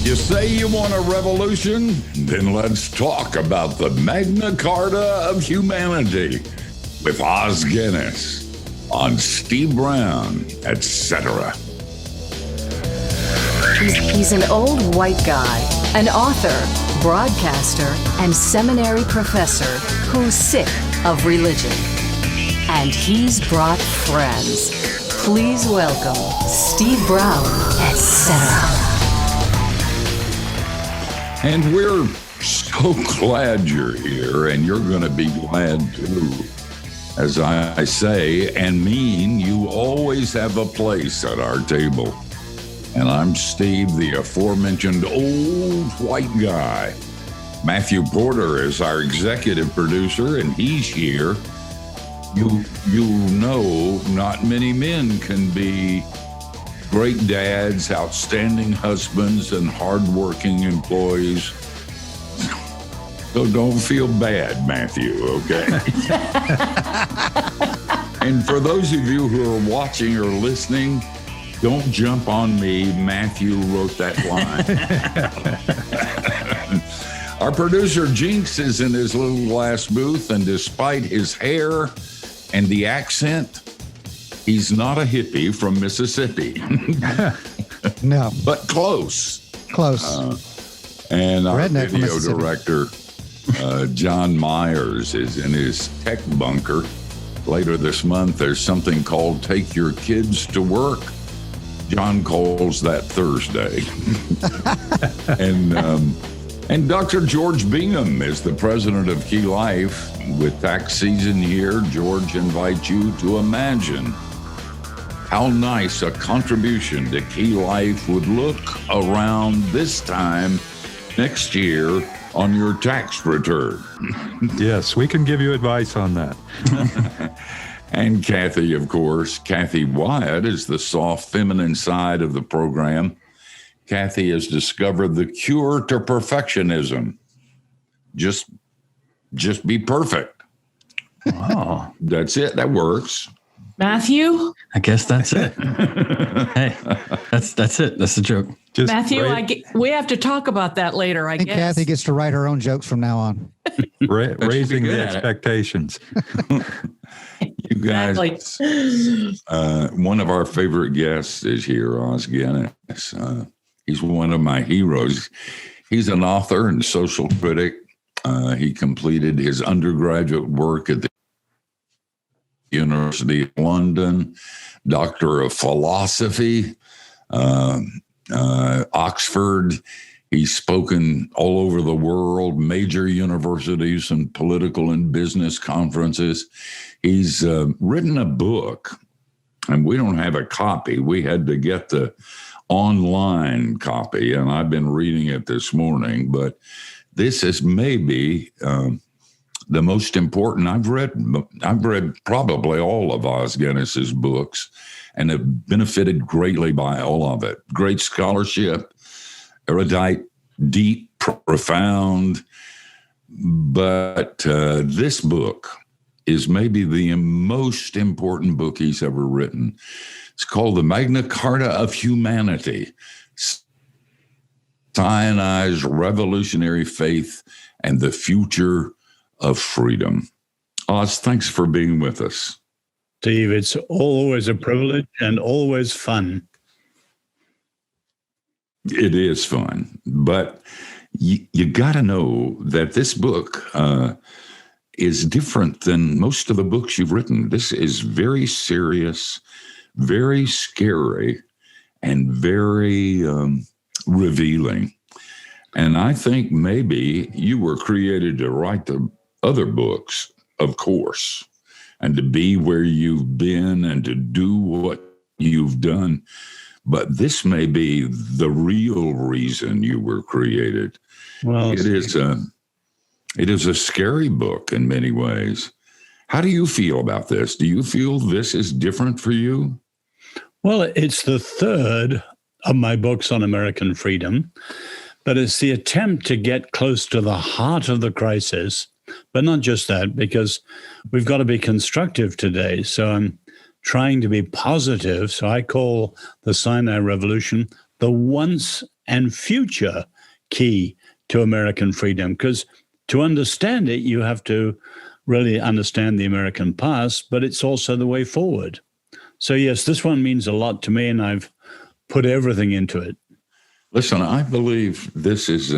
You say you want a revolution? Then let's talk about the Magna Carta of humanity with Os Guinness on Steve Brown, etc. He's an old white guy, an author, broadcaster, and seminary professor who's sick of religion. And he's brought friends. Please welcome Steve Brown, etc. And we're so glad you're here, and you're going to be glad too. As I say and mean, you always have a place at our table. And I'm Steve, the aforementioned old white guy. Matthew Porter is our executive producer, and he's here. You know, not many men can be great dads, outstanding husbands, and hardworking employees. So don't feel bad, Matthew, okay? And for those of you who are watching or listening, don't jump on me. Matthew wrote that line. Our producer, Jinx, is in his little glass booth, and despite his hair and the accent, he's not a hippie from Mississippi. No. But close. Close. And our Redneck from video Mississippi. director, John Myers, is in his tech bunker. Later this month, there's something called Take Your Kids to Work. John calls that Thursday. And Dr. George Bingham is the president of Key Life. With tax season here, George invites you to imagine how nice a contribution to Key Life would look around this time next year on your tax return. Yes, we can give you advice on that. And Kathy, of course. Kathy Wyatt is the soft feminine side of the program. Kathy has discovered the cure to perfectionism. Just be perfect. Wow. That's it. That works. Matthew? I guess that's it. Hey, that's it. That's the joke. Just Matthew, we have to talk about that later, I And guess. Kathy gets to write her own jokes from now on. raising good the at it. expectations. You guys, one of our favorite guests is here, Os Guinness. He's one of my heroes. He's an author and social critic. He completed his undergraduate work at the University of London, Doctor of Philosophy, Oxford. He's spoken all over the world, major universities and political and business conferences. He's written a book, and we don't have a copy. We had to get the online copy, and I've been reading it this morning. But this is maybe the most important. I've read probably all of Os Guinness's books and have benefited greatly by all of it. Great scholarship, erudite, deep, profound. But this book is maybe the most important book he's ever written. It's called The Magna Carta of Humanity, Zionized Revolutionary Faith and the Future of Freedom. Oz, thanks for being with us. Steve, it's always a privilege and always fun. It is fun, but you got to know that this book is different than most of the books you've written. This is very serious, very scary, and very revealing. And I think maybe you were created to write the other books, of course, and to be where you've been and to do what you've done. But this may be the real reason you were created. Well, It is a scary book in many ways. How do you feel about this? Do you feel this is different for you? well, it's the third of my books on American freedom, but it's the attempt to get close to the heart of the crisis But not just that, because we've got to be constructive today. So I'm trying to be positive. So I call the Sinai Revolution the once and future key to American freedom, because to understand it, you have to really understand the American past, but it's also the way forward. So yes, this one means a lot to me, and I've put everything into it. Listen, I believe this is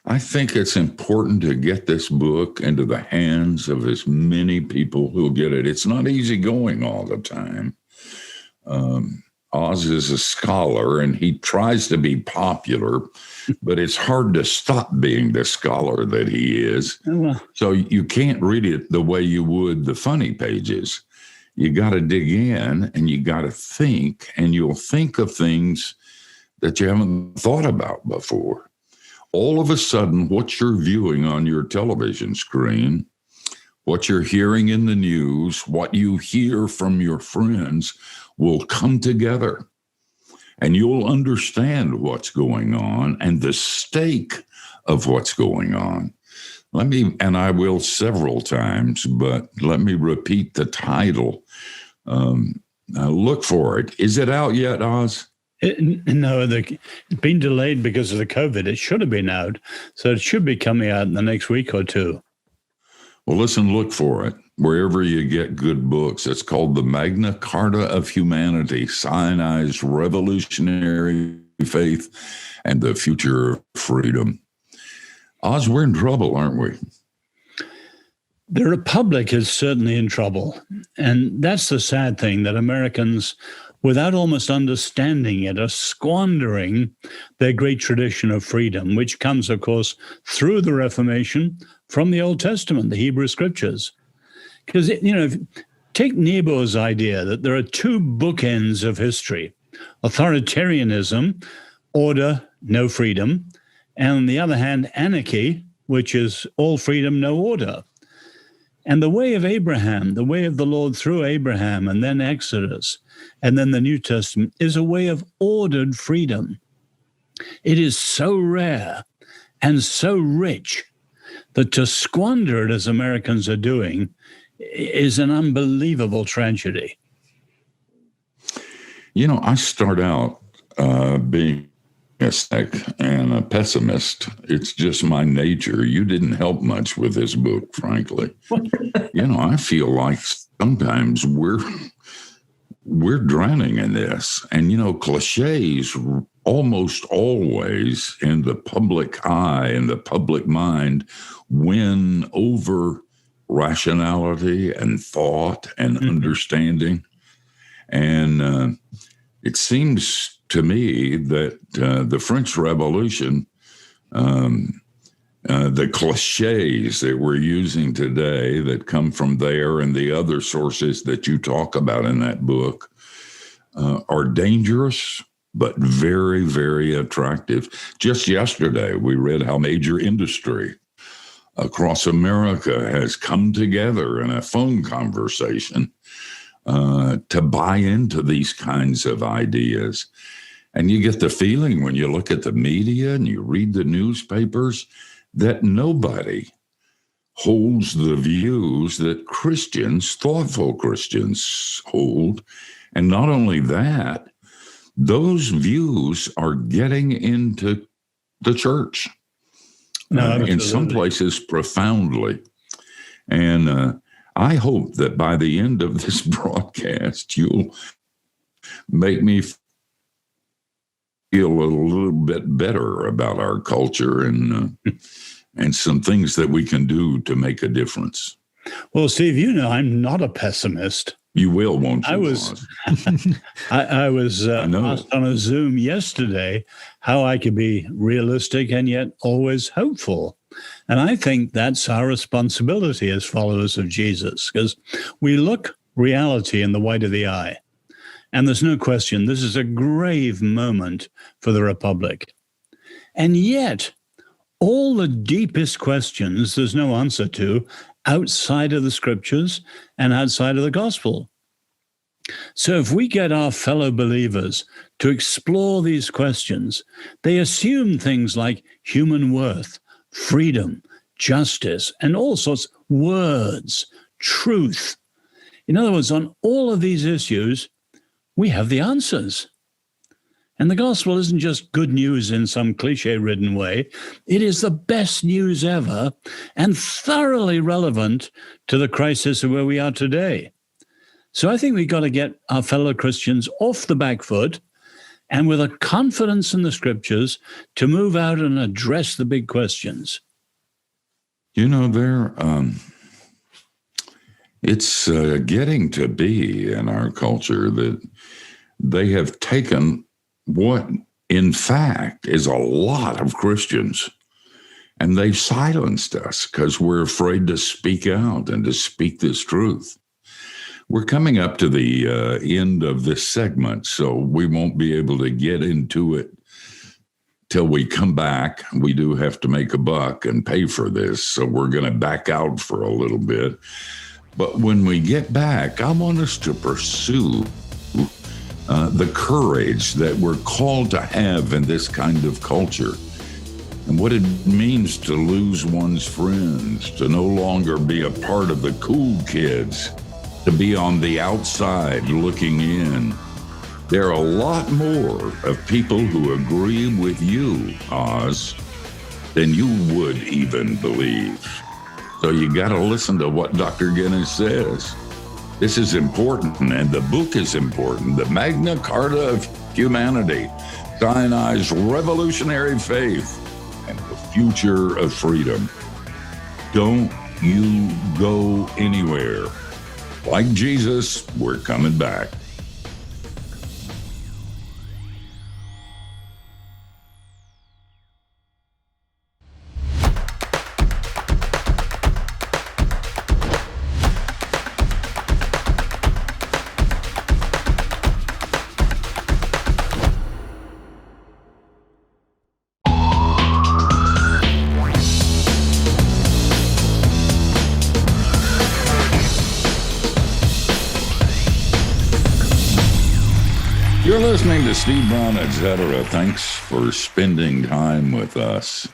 I think it's important to get this book into the hands of as many people who'll get it. It's not easy going all the time. Oz is a scholar, and he tries to be popular, but it's hard to stop being the scholar that he is. So you can't read it the way you would the funny pages. You got to dig in, and you got to think, and you'll think of things that you haven't thought about before. All of a sudden, what you're viewing on your television screen, what you're hearing in the news, what you hear from your friends will come together, and you'll understand what's going on and the stake of what's going on. And I will several times, but let me repeat the title. Look for it. Is it out yet, Oz? No, it's been delayed because of the COVID. It should have been out. So it should be coming out in the next week or two. Well, listen, look for it wherever you get good books. It's called The Magna Carta of Humanity, Sinai's Revolutionary Faith and the Future of Freedom. Oz, we're in trouble, aren't we? The Republic is certainly in trouble. And that's the sad thing, that Americans, without almost understanding it, are squandering their great tradition of freedom, which comes, of course, through the Reformation from the Old Testament, the Hebrew Scriptures. Because, take Niebuhr's idea that there are two bookends of history: authoritarianism, order, no freedom, and on the other hand, anarchy, which is all freedom, no order. And the way of Abraham, the way of the Lord through Abraham, and then Exodus, and then the New Testament, is a way of ordered freedom. It is so rare and so rich that to squander it, as Americans are doing, is an unbelievable tragedy. I start out being a cynic and a pessimist. It's just my nature. You didn't help much with this book, frankly. I feel like sometimes we're drowning in this. And, cliches almost always in the public eye and the public mind win over rationality and thought and understanding. And it seems to me that the French Revolution, the cliches that we're using today that come from there and the other sources that you talk about in that book are dangerous, but very, very attractive. Just yesterday, we read how major industry across America has come together in a phone conversation to buy into these kinds of ideas. And you get the feeling when you look at the media and you read the newspapers that nobody holds the views that Christians, thoughtful Christians, hold. And not only that, those views are getting into the church. In some places profoundly. And I hope that by the end of this broadcast, you'll make me feel a little bit better about our culture and some things that we can do to make a difference. Well, Steve, I'm not a pessimist. You will, won't you? I was asked on a Zoom yesterday how I could be realistic and yet always hopeful. And I think that's our responsibility as followers of Jesus, because we look reality in the white of the eye. And there's no question, this is a grave moment for the Republic. And yet, all the deepest questions there's no answer to outside of the Scriptures and outside of the gospel. So if we get our fellow believers to explore these questions, they assume things like human worth, freedom, justice, and all sorts of words, truth. In other words, on all of these issues, we have the answers. And the gospel isn't just good news in some cliche-ridden way. It is the best news ever and thoroughly relevant to the crisis of where we are today. So I think we've got to get our fellow Christians off the back foot and with a confidence in the scriptures to move out and address the big questions. You know, it's getting to be in our culture that they have taken what, in fact, is a lot of Christians, and they've silenced us because we're afraid to speak out and to speak this truth. We're coming up to the end of this segment, so we won't be able to get into it till we come back. We do have to make a buck and pay for this, so we're going to back out for a little bit. But when we get back, I want us to pursue the courage that we're called to have in this kind of culture, and what it means to lose one's friends, to no longer be a part of the cool kids, to be on the outside looking in. There are a lot more of people who agree with you, Oz, than you would even believe. So you got to listen to what Dr. Guinness says. This is important, and the book is important. The Magna Carta of Humanity, Sinai's revolutionary faith, and the future of freedom. Don't you go anywhere. Like Jesus, we're coming back. You're listening to Steve Brown, etc. Thanks for spending time with us.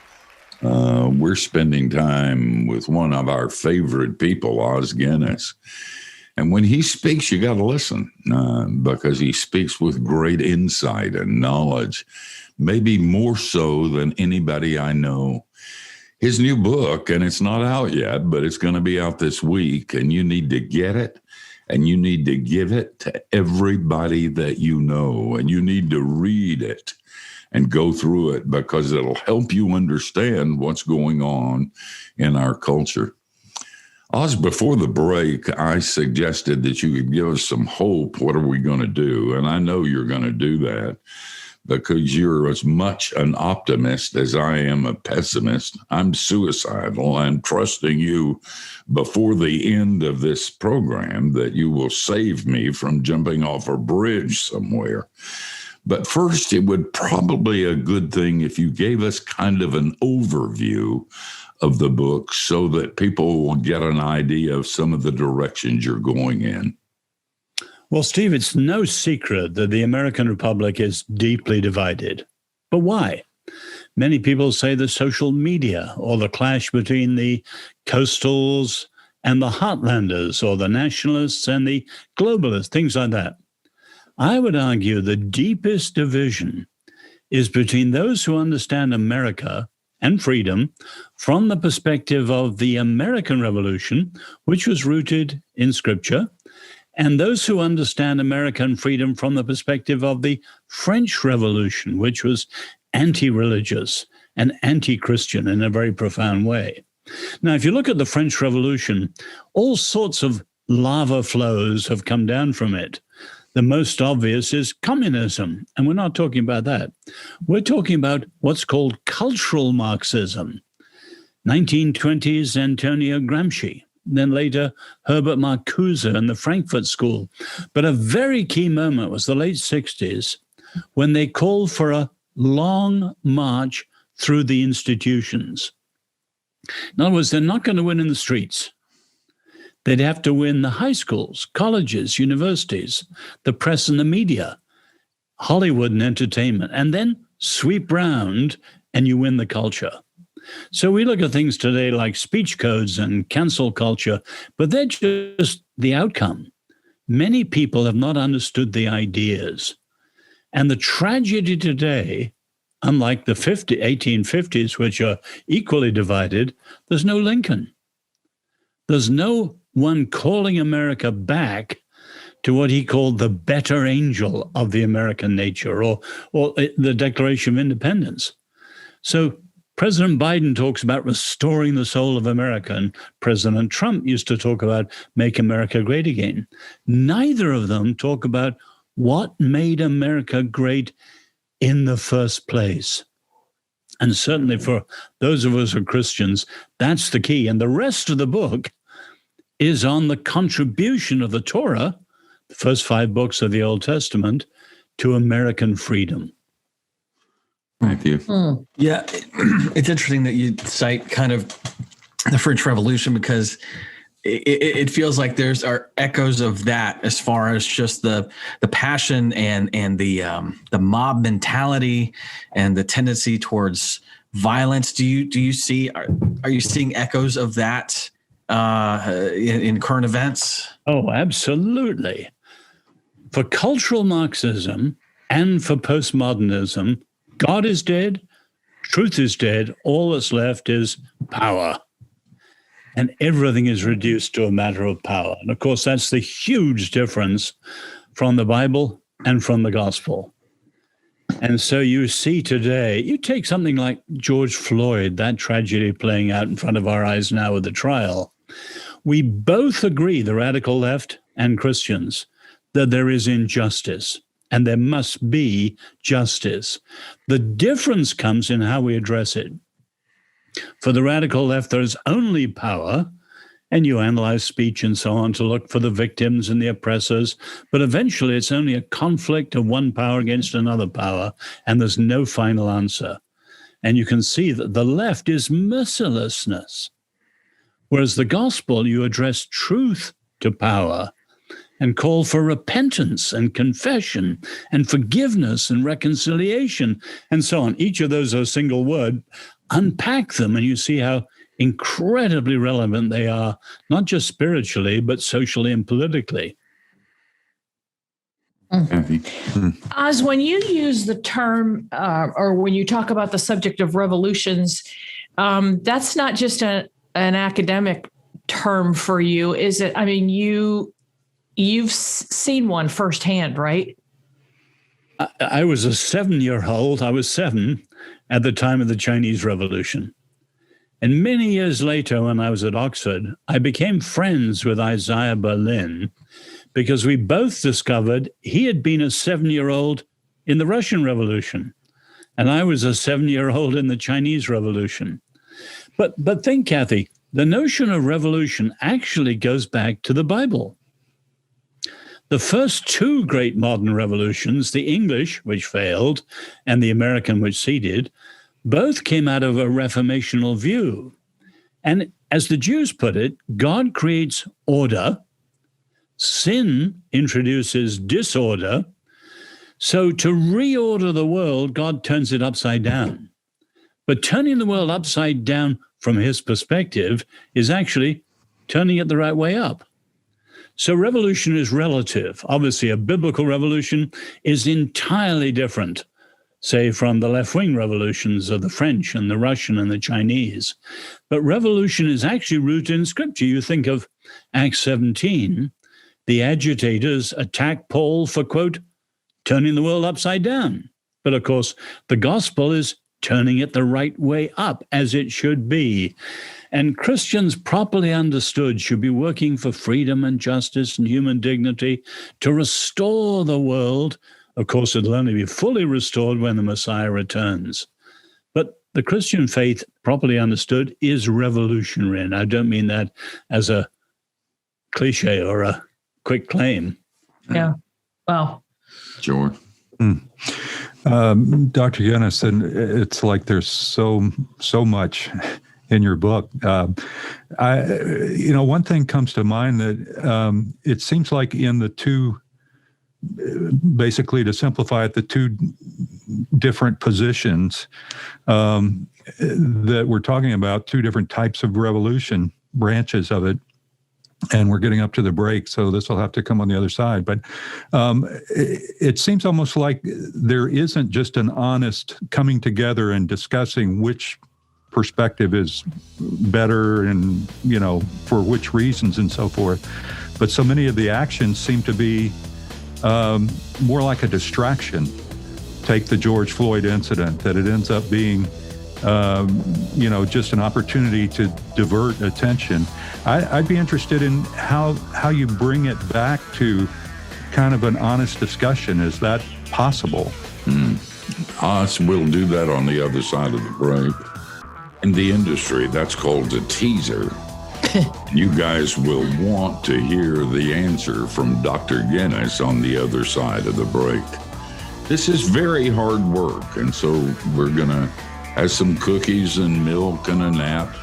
We're spending time with one of our favorite people, Oz Guinness. And when he speaks, you got to listen because he speaks with great insight and knowledge, maybe more so than anybody I know. His new book, and it's not out yet, but it's going to be out this week, and you need to get it. And you need to give it to everybody that you know, and you need to read it and go through it because it'll help you understand what's going on in our culture. Oz, before the break, I suggested that you could give us some hope. What are we going to do? And I know you're going to do that because you're as much an optimist as I am a pessimist. I'm suicidal. I'm trusting you before the end of this program that you will save me from jumping off a bridge somewhere. But first, it would probably be a good thing if you gave us kind of an overview of the book so that people will get an idea of some of the directions you're going in. Well, Steve, it's no secret that the American Republic is deeply divided. But why? Many people say the social media or the clash between the coastals and the heartlanders or the nationalists and the globalists, things like that. I would argue the deepest division is between those who understand America and freedom from the perspective of the American Revolution, which was rooted in Scripture, and those who understand American freedom from the perspective of the French Revolution, which was anti-religious and anti-Christian in a very profound way. Now, if you look at the French Revolution, all sorts of lava flows have come down from it. The most obvious is communism, and we're not talking about that. We're talking about what's called cultural Marxism. 1920s Antonio Gramsci, then later Herbert Marcuse and the Frankfurt School. But a very key moment was the late 60s when they called for a long march through the institutions. In other words, they're not going to win in the streets. They'd have to win the high schools, colleges, universities, the press and the media, Hollywood and entertainment, and then sweep round and you win the culture. So we look at things today like speech codes and cancel culture, but they're just the outcome. Many people have not understood the ideas. And the tragedy today, unlike the 1850s, which are equally divided, there's no Lincoln. There's no one calling America back to what he called the better angel of the American nature, or the Declaration of Independence. So President Biden talks about restoring the soul of America, and President Trump used to talk about make America great again. Neither of them talk about what made America great in the first place. And certainly for those of us who are Christians, that's the key. And the rest of the book is on the contribution of the Torah, the first 5 books of the Old Testament, to American freedom. Matthew. Yeah, it's interesting that you cite kind of the French Revolution, because it feels like there's are echoes of that as far as just the passion and the mob mentality and the tendency towards violence. Do you see are you seeing echoes of that in current events? Oh, absolutely. For cultural Marxism and for postmodernism, God is dead, truth is dead, all that's left is power. And everything is reduced to a matter of power. And of course, that's the huge difference from the Bible and from the gospel. And so you see today, you take something like George Floyd, that tragedy playing out in front of our eyes now with the trial. We both agree, the radical left and Christians, that there is injustice and there must be justice. The difference comes in how we address it. For the radical left, there's only power, and you analyze speech and so on to look for the victims and the oppressors, but eventually it's only a conflict of one power against another power, and there's no final answer. And you can see that the left is mercilessness, whereas the gospel, you address truth to power and call for repentance and confession and forgiveness and reconciliation and so on. Each of those are a single word. Unpack them and you see how incredibly relevant they are, not just spiritually, but socially and politically. Oz, when you use the term or when you talk about the subject of revolutions, that's not just an academic term for you, is it? I mean, you've seen one firsthand, right? I was a 7-year-old. I was 7 at the time of the Chinese Revolution. And many years later, when I was at Oxford, I became friends with Isaiah Berlin because we both discovered he had been a 7-year-old in the Russian Revolution, and I was a 7-year-old in the Chinese Revolution. But think, Kathy, the notion of revolution actually goes back to the Bible. The first 2 great modern revolutions, the English, which failed, and the American, which succeeded, both came out of a reformational view. And as the Jews put it, God creates order, sin introduces disorder. So to reorder the world, God turns it upside down. But turning the world upside down from his perspective is actually turning it the right way up. So revolution is relative. Obviously, a biblical revolution is entirely different, say, from the left-wing revolutions of the French and the Russian and the Chinese. But revolution is actually rooted in Scripture. You think of Acts 17, the agitators attack Paul for, quote, turning the world upside down. But of course, the gospel is turning it the right way up, as it should be. And Christians, properly understood, should be working for freedom and justice and human dignity to restore the world. Of course, it'll only be fully restored when the Messiah returns. But the Christian faith, properly understood, is revolutionary. And I don't mean that as a cliche or a quick claim. Yeah. Wow. Sure. Dr. Guinness, and it's like there's so much in your book. One thing comes to mind that it seems like in the 2, basically to simplify it, the 2 different positions, that we're talking about two different types of revolution, branches of it. And we're getting up to the break, so this will have to come on the other side. But it seems almost like there isn't just an honest coming together and discussing which perspective is better and, for which reasons and so forth. But so many of the actions seem to be more like a distraction. Take the George Floyd incident, that it ends up being just an opportunity to divert attention. I'd be interested in how you bring it back to kind of an honest discussion. Is that possible? Us will do that on the other side of the break. In the industry, that's called a teaser. You guys will want to hear the answer from Dr. Guinness on the other side of the break. This is very hard work, and so we're going to have some cookies and milk and a nap,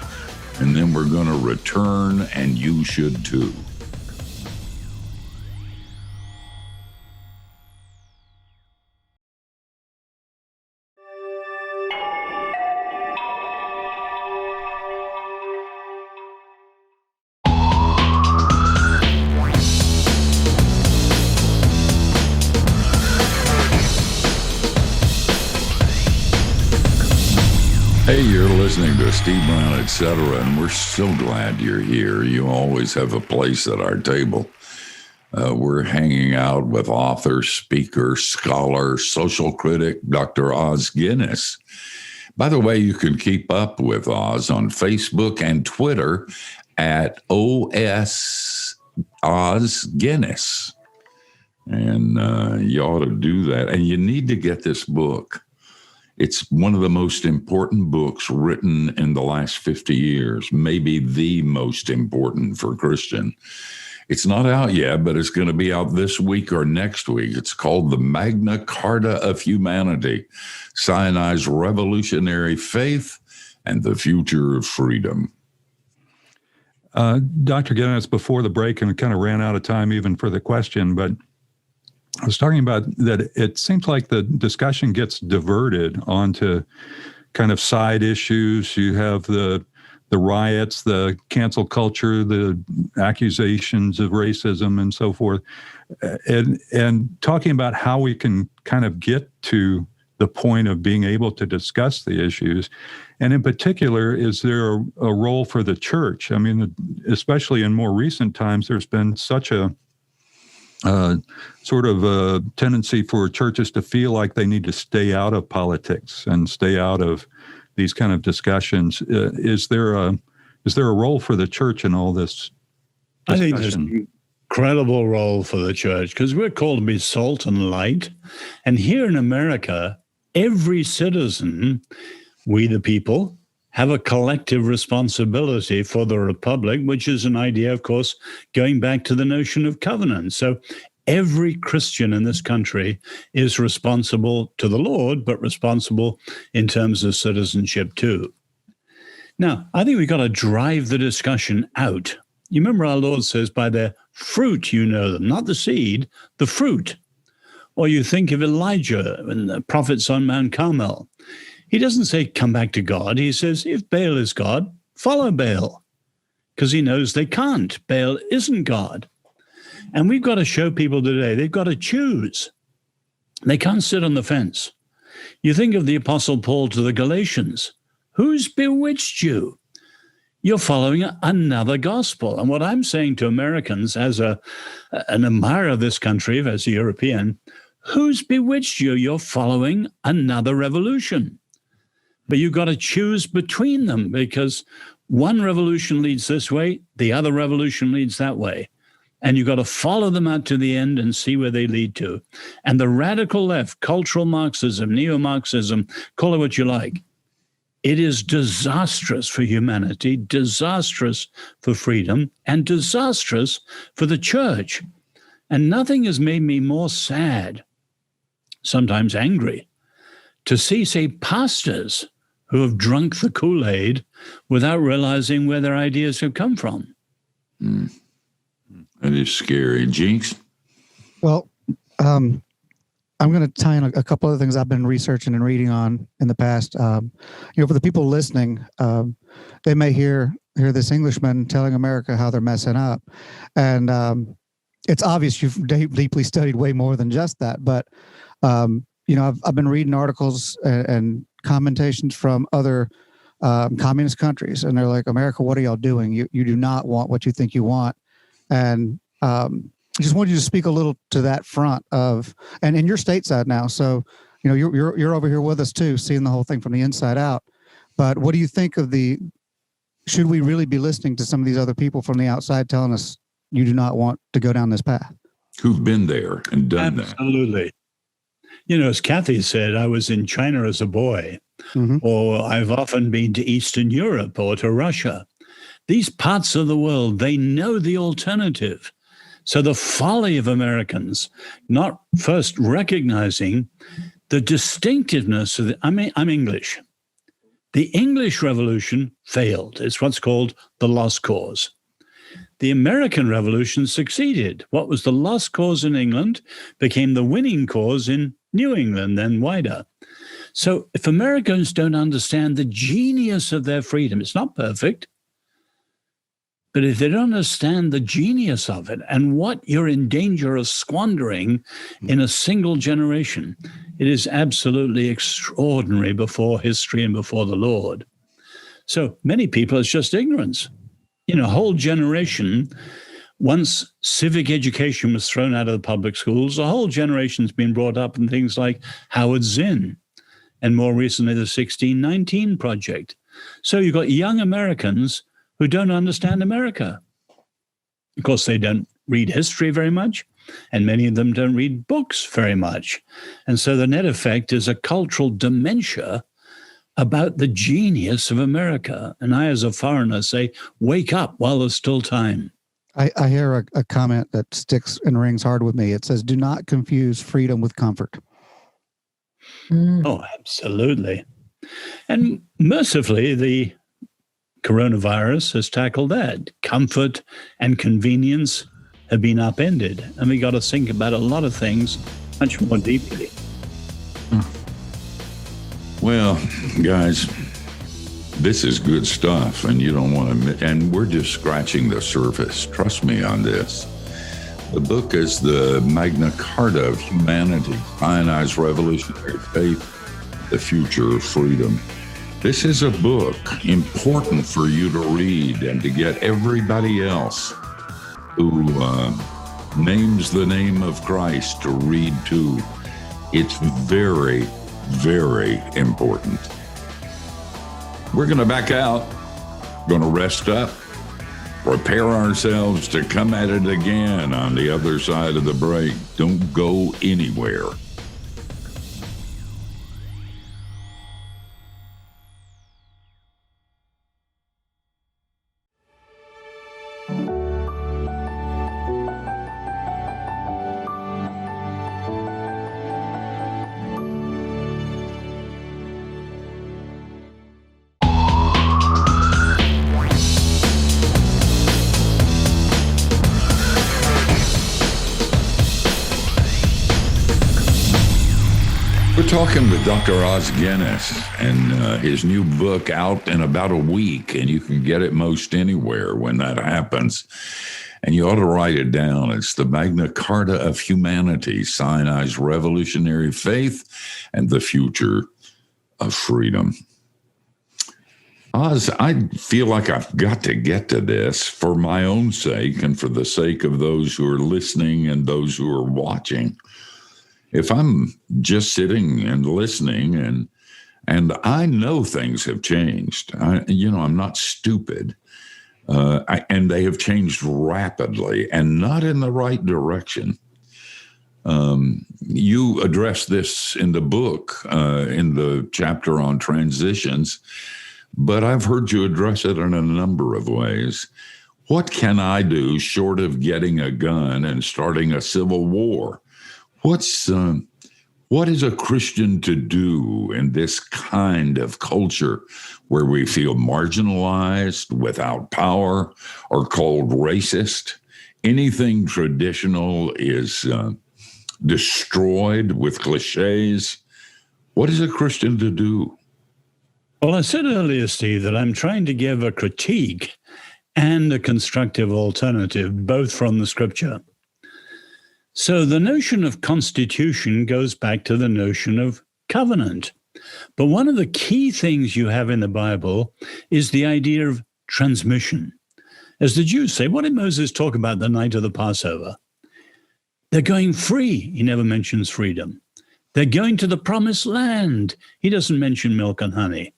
and then we're going to return, and you should too. Hey, you're listening to Steve Brown, etc., and we're so glad you're here. You always have a place at our table. We're hanging out with author, speaker, scholar, social critic, Dr. Os Guinness. By the way, you can keep up with Oz on Facebook and Twitter at OS Oz Guinness. And you ought to do that. And you need to get this book. It's one of the most important books written in the last 50 years, maybe the most important for Christian. It's not out yet, but it's going to be out this week or next week. It's called The Magna Carta of Humanity, Sinai's Revolutionary Faith and the Future of Freedom. Dr. Guinness, before the break, and we kind of ran out of time even for the question, but I was talking about that it seems like the discussion gets diverted onto kind of side issues. You have the riots, the cancel culture, the accusations of racism and so forth, and talking about how we can kind of get to the point of being able to discuss the issues. And in particular, is there a role for the church? I mean, especially in more recent times, there's been such a sort of a tendency for churches to feel like they need to stay out of politics and stay out of these kind of discussions. Is there a role for the church in all this discussion? I think there's an incredible role for the church because we're called to be salt and light. And here in America, every citizen, we the people, have a collective responsibility for the republic, which is an idea, of course, going back to the notion of covenant. So every Christian in this country is responsible to the Lord, but responsible in terms of citizenship too. Now, I think we've got to drive the discussion out. You remember our Lord says, by their fruit you know them, not the seed, the fruit. Or you think of Elijah and the prophets on Mount Carmel. He doesn't say, come back to God. He says, if Baal is God, follow Baal. Because he knows they can't. Baal isn't God. And we've got to show people today, they've got to choose. They can't sit on the fence. You think of the Apostle Paul to the Galatians. Who's bewitched you? You're following another gospel. And what I'm saying to Americans as an admirer of this country, as a European, who's bewitched you? You're following another revolution. But you've got to choose between them because one revolution leads this way, the other revolution leads that way. And you've got to follow them out to the end and see where they lead to. And the radical left, cultural Marxism, neo-Marxism, call it what you like, it is disastrous for humanity, disastrous for freedom, and disastrous for the church. And nothing has made me more sad, sometimes angry, to see, say, pastors who have drunk the Kool-Aid without realizing where their ideas have come from. That is scary. Jinx? Well, I'm going to tie in a couple of things I've been researching and reading on in the past. For the people listening, they may hear this Englishman telling America how they're messing up, and it's obvious you've deeply studied way more than just that. But I've been reading articles and commentations from other communist countries, and they're like, America, what are y'all doing? You do not want what you think you want, and I just wanted you to speak a little to that front of, and you're stateside now, so you're over here with us too, seeing the whole thing from the inside out. But what do you think of should we really be listening to some of these other people from the outside telling us you do not want to go down this path? Who've been there and done that? Absolutely. As Kathy said, I was in China as a boy, or I've often been to Eastern Europe or to Russia. These parts of the world, they know the alternative. So the folly of Americans not first recognizing the distinctiveness of I'm English. The English Revolution failed. It's what's called the lost cause. The American Revolution succeeded. What was the lost cause in England became the winning cause in New England, then wider. So if Americans don't understand the genius of their freedom, it's not perfect, but if they don't understand the genius of it and what you're in danger of squandering in a single generation, it is absolutely extraordinary before history and before the Lord. So many people, it's just ignorance. A whole generation, once civic education was thrown out of the public schools, a whole generation's been brought up in things like Howard Zinn, and more recently the 1619 Project. So you've got young Americans who don't understand America. Of course, they don't read history very much, and many of them don't read books very much. And so the net effect is a cultural dementia about the genius of America. And I, as a foreigner, say, wake up while there's still time. I hear a comment that sticks and rings hard with me. It says, do not confuse freedom with comfort. Oh, absolutely. And mercifully, the coronavirus has tackled that. Comfort and convenience have been upended. And we got to think about a lot of things much more deeply. Well, guys, this is good stuff, and you don't want to, and we're just scratching the surface. Trust me on this. The book is the Magna Carta of Humanity, Ionized Revolutionary Faith, The Future of Freedom. This is a book important for you to read and to get everybody else who names the name of Christ to read too. It's very, very important. We're going to back out, going to rest up, prepare ourselves to come at it again on the other side of the break. Don't go anywhere. We're talking with Dr. Os Guinness and his new book out in about a week, and you can get it most anywhere when that happens. And you ought to write it down. It's the Magna Carta of Humanity, Sinai's Revolutionary Faith and the Future of Freedom. Oz, I feel like I've got to get to this for my own sake and for the sake of those who are listening and those who are watching. If I'm just sitting and listening and I know things have changed, I'm not stupid, and they have changed rapidly and not in the right direction. You address this in the book, in the chapter on transitions, but I've heard you address it in a number of ways. What can I do short of getting a gun and starting a civil war? What is a Christian to do in this kind of culture where we feel marginalized, without power, or called racist? Anything traditional is destroyed with cliches. What is a Christian to do? Well, I said earlier, Steve, that I'm trying to give a critique and a constructive alternative, both from the scripture. So the notion of constitution goes back to the notion of covenant. But one of the key things you have in the Bible is the idea of transmission. As the Jews say, what did Moses talk about the night of the Passover? They're going free. He never mentions freedom. They're going to the promised land. He doesn't mention milk and honey.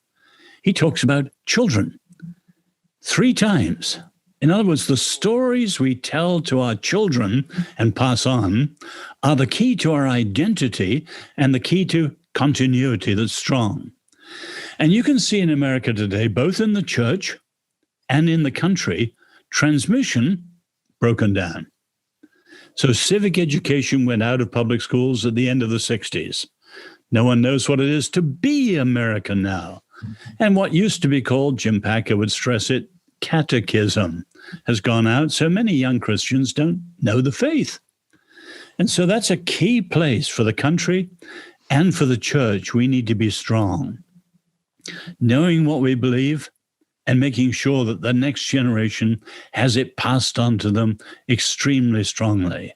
He talks about children 3 times. In other words, the stories we tell to our children and pass on are the key to our identity and the key to continuity that's strong. And you can see in America today, both in the church and in the country, transmission broken down. So civic education went out of public schools at the end of the 60s. No one knows what it is to be American now. And what used to be called, Jim Packer would stress it, catechism has gone out. So many young Christians don't know the faith. And so that's a key place for the country and for the church. We need to be strong, knowing what we believe and making sure that the next generation has it passed on to them extremely strongly.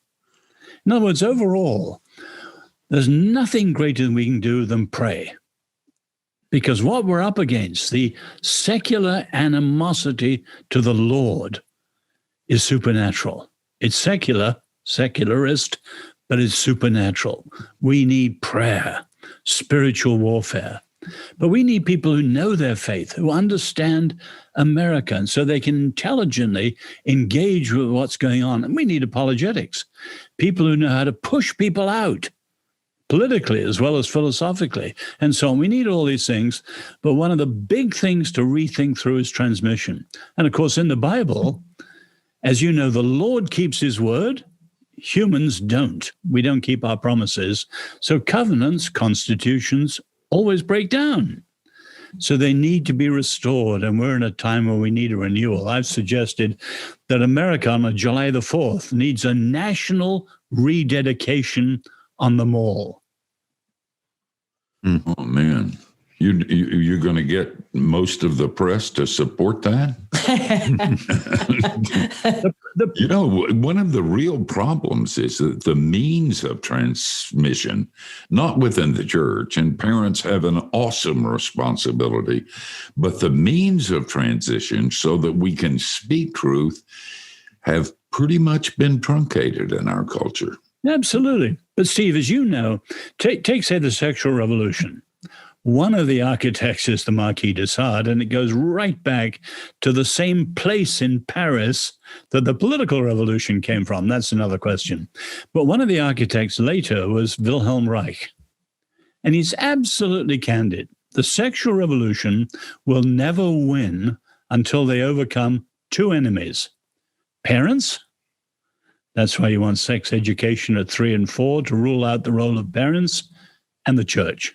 In other words, overall, there's nothing greater than we can do than pray. Because what we're up against, the secular animosity to the Lord, is supernatural. It's secular, secularist, but it's supernatural. We need prayer, spiritual warfare. But we need people who know their faith, who understand America, and so they can intelligently engage with what's going on. And we need apologetics, people who know how to push people out, politically as well as philosophically, and so on. We need all these things, but one of the big things to rethink through is transmission. And of course, in the Bible, as you know, the Lord keeps his word. Humans don't. We don't keep our promises. So covenants, constitutions, always break down. So they need to be restored, and we're in a time where we need a renewal. I've suggested that America on July the 4th needs a national rededication on the mall. Oh, man. You're going to get most of the press to support that? One of the real problems is that the means of transmission, not within the church, and parents have an awesome responsibility, but the means of transition so that we can speak truth have pretty much been truncated in our culture. Absolutely. But Steve, as you know, take say the sexual revolution. One of the architects is the Marquis de Sade, and it goes right back to the same place in Paris that the political revolution came from. That's another question. But one of the architects later was Wilhelm Reich. And he's absolutely candid. The sexual revolution will never win until they overcome 2 enemies. Parents. That's why you want sex education at 3 and 4 to rule out the role of parents, and the church.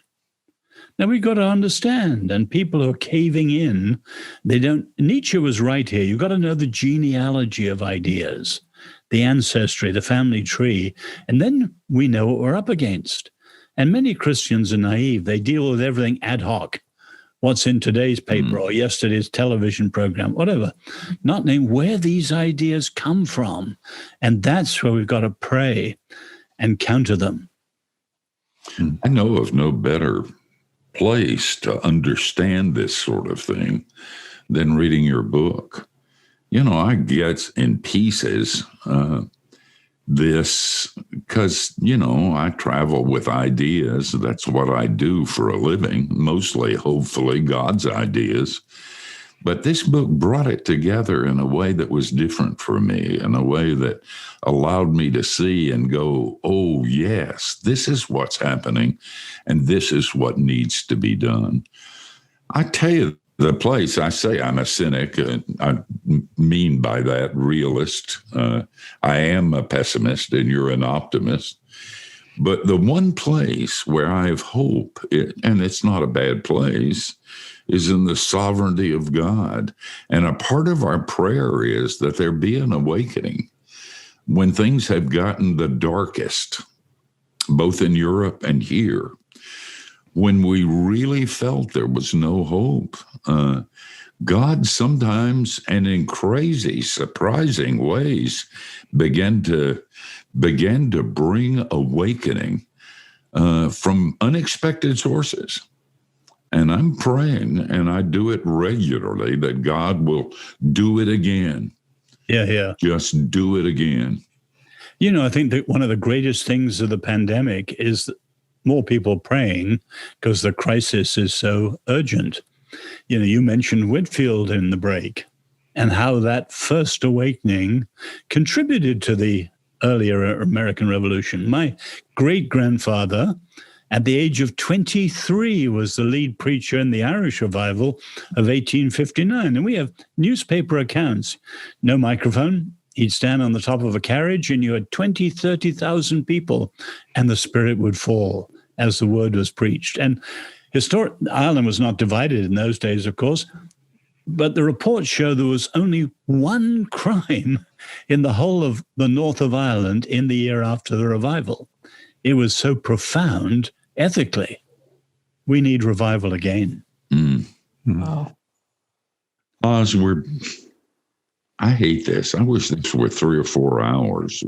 Now we've got to understand, and people who are caving in, Nietzsche was right here. You've got to know the genealogy of ideas, the ancestry, the family tree, and then we know what we're up against. And many Christians are naive. They deal with everything ad hoc. What's in today's paper or yesterday's television program, whatever, not knowing where these ideas come from. And that's where we've got to pray and counter them. I know of no better place to understand this sort of thing than reading your book. I get in pieces this because, I travel with ideas. That's what I do for a living, mostly, hopefully, God's ideas. But this book brought it together in a way that was different for me, in a way that allowed me to see and go, oh, yes, this is what's happening, and this is what needs to be done. I tell you, the place, I say I'm a cynic. I mean by that realist. I am a pessimist, and you're an optimist. But the one place where I have hope, and it's not a bad place, is in the sovereignty of God. And a part of our prayer is that there be an awakening when things have gotten the darkest both in Europe and here, when we really felt there was no hope. God sometimes, and in crazy, surprising ways, began to bring awakening from unexpected sources. And I'm praying, and I do it regularly, that God will do it again. Yeah. Just do it again. You know, I think that one of the greatest things of the pandemic is more people praying because the crisis is so urgent. You know, you mentioned Whitefield in the break and how that first awakening contributed to the earlier American Revolution. My great-grandfather, at the age of 23, was the lead preacher in the Irish revival of 1859. And we have newspaper accounts. No microphone. He'd stand on the top of a carriage and you had 20, 30,000 people and the Spirit would fall as the word was preached. And Ireland was not divided in those days, of course, but the reports show there was only one crime in the whole of the north of Ireland in the year after the revival. It was so profound ethically. We need revival again. Wow. Oz, I hate this. I wish this were 3 or 4 hours.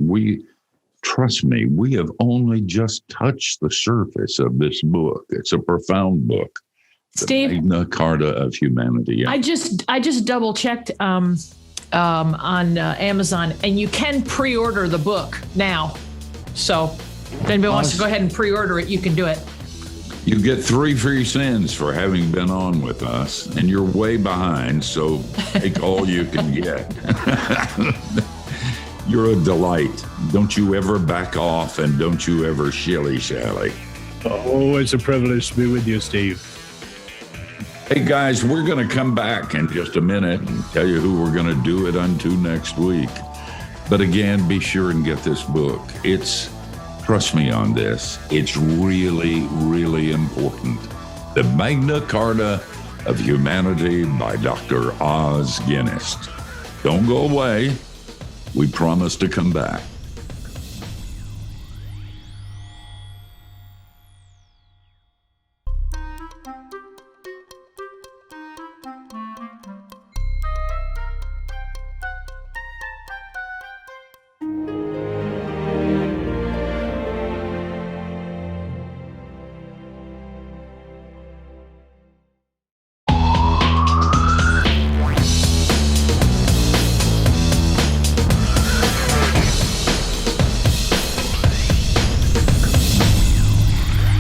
Trust me, we have only just touched the surface of this book. It's a profound book. Steve, Magna Carta of Humanity. I just double checked on Amazon, and you can pre-order the book now. So if anybody wants to go ahead and pre-order it, you can do it. You get 3 free cents for having been on with us, and you're way behind, so take all you can get. You're a delight. Don't you ever back off, and don't you ever shilly-shally. Oh, it's a privilege to be with you, Steve. Hey, guys, we're going to come back in just a minute and tell you who we're going to do it unto next week. But again, be sure and get this book. Trust me on this, it's really, really important. The Magna Carta of Humanity by Dr. Os Guinness. Don't go away. We promise to come back.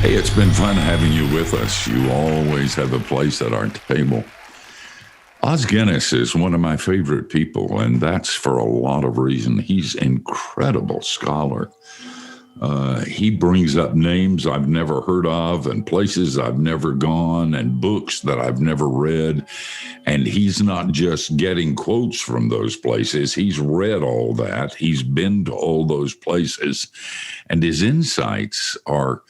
Hey, it's been fun having you with us. You always have a place at our table. Os Guinness is one of my favorite people, and that's for a lot of reasons. He's an incredible scholar. He brings up names I've never heard of and places I've never gone and books that I've never read. And he's not just getting quotes from those places. He's read all that. He's been to all those places. And his insights are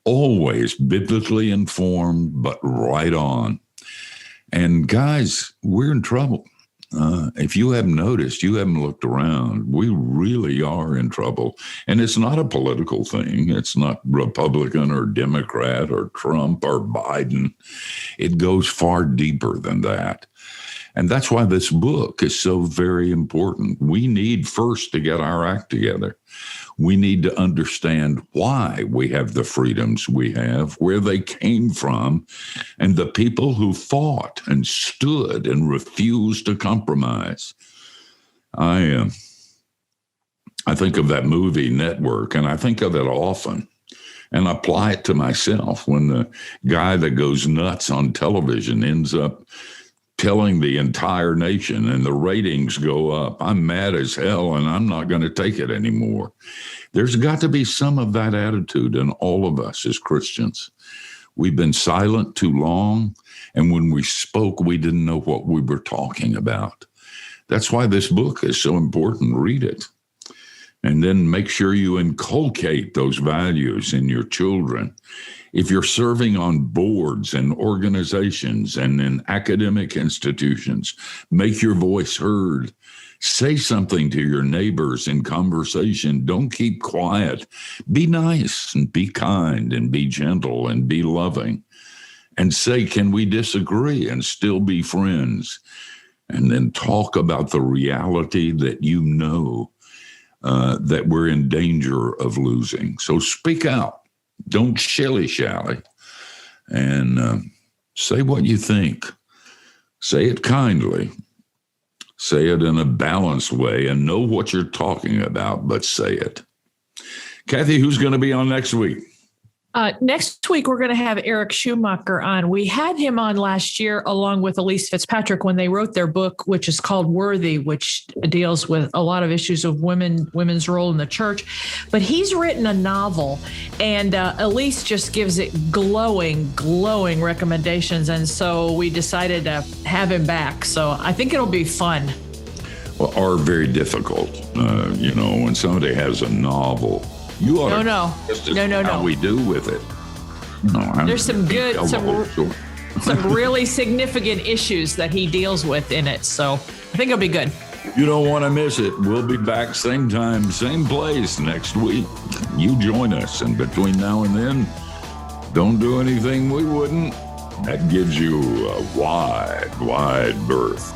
always biblically informed, but right on. And guys, we're in trouble. If you haven't noticed, you haven't looked around, we really are in trouble. And it's not a political thing. It's not Republican or Democrat or Trump or Biden. It goes far deeper than that. And that's why this book is so very important. We need first to get our act together. We need to understand why we have the freedoms we have, where they came from, and the people who fought and stood and refused to compromise. I think of that movie Network, and I think of it often and apply it to myself when the guy that goes nuts on television ends up telling the entire nation and the ratings go up. I'm mad as hell and I'm not going to take it anymore. There's got to be some of that attitude in all of us as Christians. We've been silent too long, and when we spoke, we didn't know what we were talking about. That's why this book is so important. Read it. And then make sure you inculcate those values in your children. If you're serving on boards and organizations and in academic institutions, make your voice heard. Say something to your neighbors in conversation. Don't keep quiet. Be nice and be kind and be gentle and be loving. And say, can we disagree and still be friends? And then talk about the reality that you know that we're in danger of losing. So speak out. Don't shilly-shally. And say what you think. Say it kindly. Say it in a balanced way and know what you're talking about, but say it. Kathy, who's going to be on next week? Next week, we're going to have Eric Schumacher on. We had him on last year along with Elise Fitzpatrick when they wrote their book, which is called Worthy, which deals with a lot of issues of women's role in the church. But he's written a novel, and Elise just gives it glowing recommendations. And so we decided to have him back. So I think it'll be fun. Well, are very difficult. When somebody has a novel, you ought to no. how we do with it. There's some really significant issues that he deals with in it. So I think it'll be good. You don't want to miss it. We'll be back same time, same place next week. You join us. And between now and then, don't do anything we wouldn't. That gives you a wide berth.